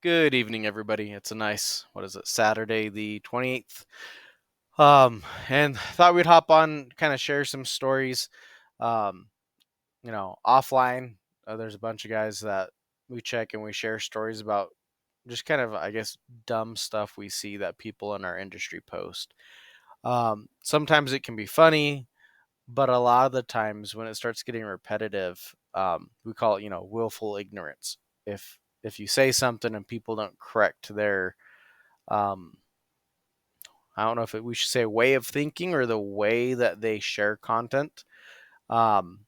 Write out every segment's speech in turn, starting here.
Good evening, everybody. It's a nice, Saturday the 28th. And thought we'd hop on, kind of share some stories. Um, Offline, there's a bunch of guys that we check and we share stories about just kind of, I guess, dumb stuff we see that people in our industry post. Sometimes it can be funny, but a lot of the times when it starts getting repetitive, we call it, willful ignorance. If you say something and people don't correct their um, I don't know if we should say way of thinking or the way that they share content. Um,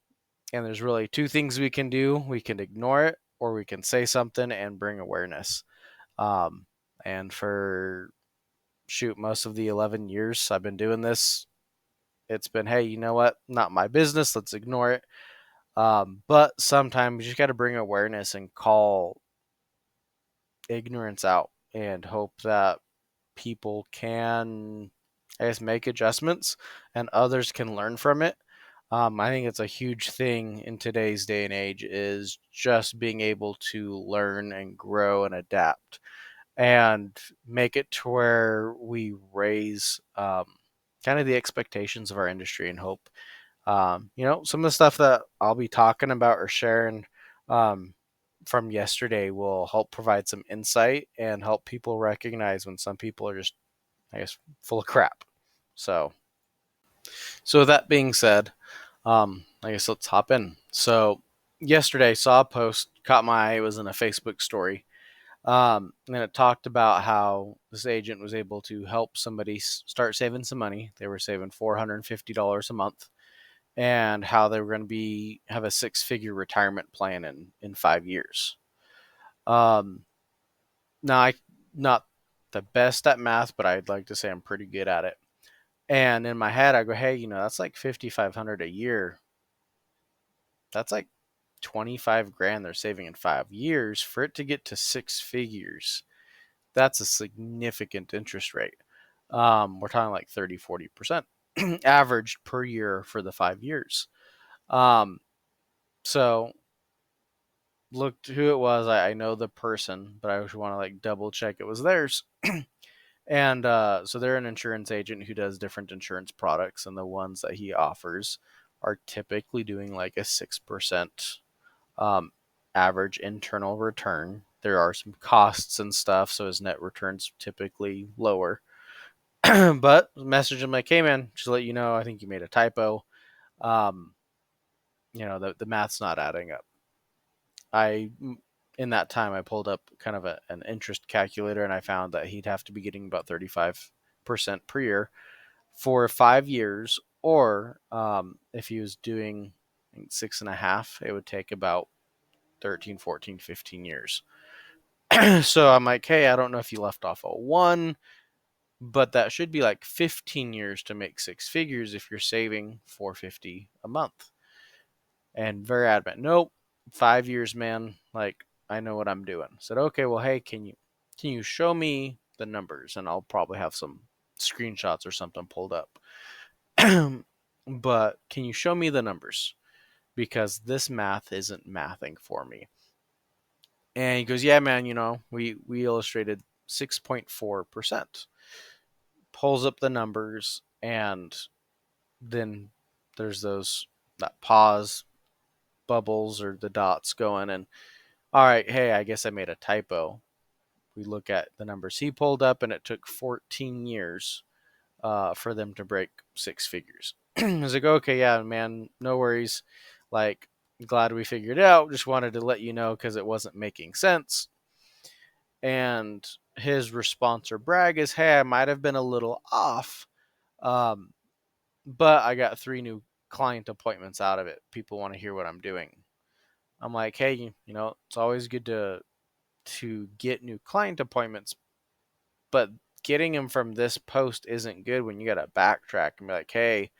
and there's really two things we can do: we can ignore it, or we can say something and bring awareness. Um, and for most of the 11 years I've been doing this, it's been, hey, you know what? Not my business. Let's ignore it. But sometimes you just got to bring awareness and call ignorance out and hope that people can, I guess, make adjustments and others can learn from it. I think it's a huge thing in today's day and age is just being able to learn and grow and adapt and make it to where we raise kind of the expectations of our industry and hope. Some of the stuff that I'll be talking about or sharing um, from yesterday will help provide some insight and help people recognize when some people are just, I guess, full of crap. So, so with that being said, I guess let's hop in. So, yesterday I saw a post, caught my eye. It was in a Facebook story, and it talked about how this agent was able to help somebody start saving some money. They were saving $450 a month, and how they were going to be have a six-figure retirement plan in 5 years. Um, Now I not the best at math, but I'd like to say I'm pretty good at it. And in my head, I go, hey, that's like 5,500 a year. That's like 25 grand they're saving in 5 years for it to get to six figures. That's a significant interest rate. We're talking like 30-40% averaged per year for the 5 years. Um, so looked who it was. I know the person, but I just want to like double check it was theirs. And so they're an insurance agent who does different insurance products, and the ones that he offers are typically doing like a 6% um, average internal return. There are some costs and stuff, so his net return's typically lower. But message him like, hey man, just to let you know, I think you made a typo. Um, the math's not adding up. I in that time I pulled up kind of an interest calculator, and I found that he'd have to be getting about 35% per year for 5 years, or if he was doing 6.5, it would take about 13, 14, 15 years. So I'm like, hey, I don't know if you left off a one, but that should be like 15 years to make six figures if you're saving 450 a month. And very adamant, nope, 5 years, man. Like, I know what I'm doing. I said, okay, well, hey, can you show me the numbers? And I'll probably have some screenshots or something pulled up. But can you show me the numbers? Because this math isn't mathing for me. And he goes, yeah, man, we illustrated 6.4%. Pulls up the numbers, and then there's that pause bubbles or the dots going, and all right, hey, I guess I made a typo. We look at the numbers he pulled up, and it took 14 years for them to break six figures. I was like, okay, yeah, man, no worries. Like, glad we figured it out. Just wanted to let you know because it wasn't making sense. And his response or brag is, hey, I might have been a little off, um, but I got three new client appointments out of it. People want to hear what I'm doing. I'm like, hey, it's always good to get new client appointments, but getting them from this post isn't good when you got to backtrack and be like, hey,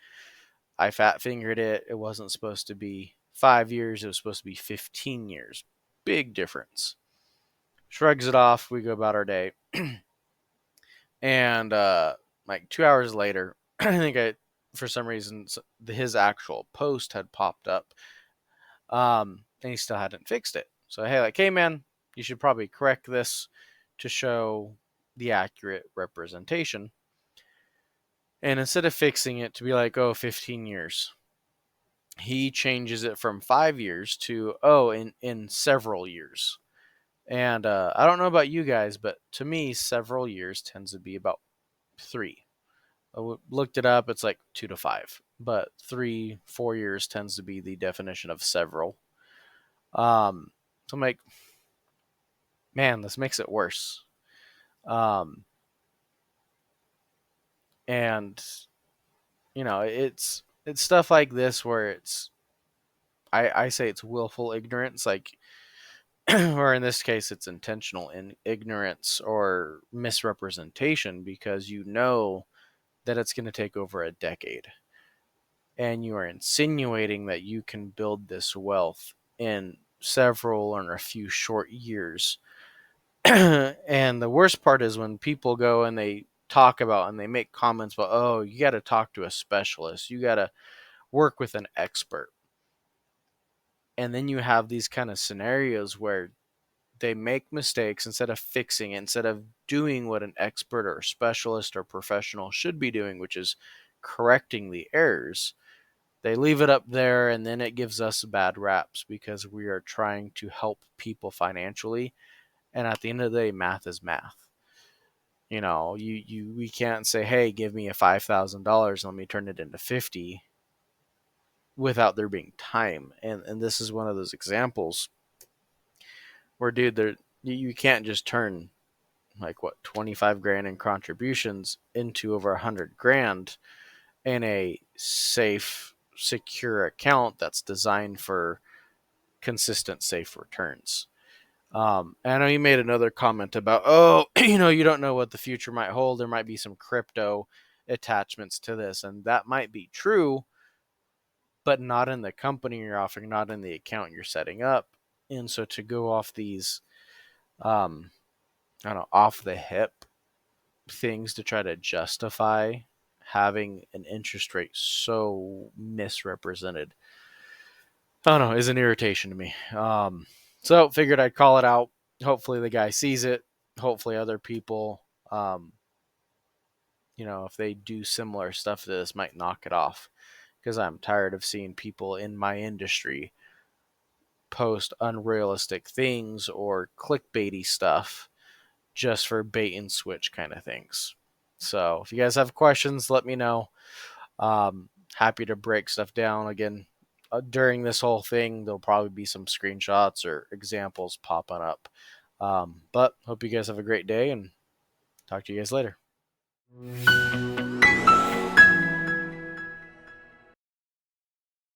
I fat fingered it. It wasn't supposed to be 5 years. It was supposed to be 15 years. Big difference. Shrugs it off. We go about our day. And like 2 hours later, I think for some reason, his actual post had popped up. And he still hadn't fixed it. So, hey, like, hey, man, you should probably correct this to show the accurate representation. And instead of fixing it to be like, oh, 15 years, he changes it from 5 years to, oh, in several years. And I don't know about you guys, but to me, several years tends to be about 3. I looked it up, it's like 2 to 5. But 3, 4 years tends to be the definition of several. So I'm like, man, this makes it worse. Um, and it's stuff like this where I say it's willful ignorance, like, or in this case, it's intentional in ignorance or misrepresentation, because that it's going to take over a decade, and you are insinuating that you can build this wealth in several or a few short years. And the worst part is when people go and they talk about and they make comments about, oh, you got to talk to a specialist, you got to work with an expert. And then you have these kind of scenarios where they make mistakes instead of fixing it, instead of doing what an expert or specialist or professional should be doing, which is correcting the errors. They leave it up there, and then it gives us bad raps because we are trying to help people financially. And at the end of the day, math is math. We can't say, hey, give me a $5,000, let me turn it into 50 without there being time. And this is one of those examples where, dude, you can't just turn like what 25 grand in contributions into over 100 grand in a safe, secure account that's designed for consistent, safe returns. I know you made another comment about, oh, you don't know what the future might hold. There might be some crypto attachments to this, and that might be true, but not in the company you're offering, not in the account you're setting up. And so to go off these, um, I don't know, off the hip things to try to justify having an interest rate so misrepresented, I don't know, is an irritation to me. So figured I'd call it out. Hopefully the guy sees it. Hopefully other people, if they do similar stuff to this, might knock it off. Because I'm tired of seeing people in my industry post unrealistic things or clickbaity stuff just for bait and switch kind of things. So if you guys have questions, let me know. Happy to break stuff down again. During this whole thing, there'll probably be some screenshots or examples popping up. But hope you guys have a great day, and talk to you guys later.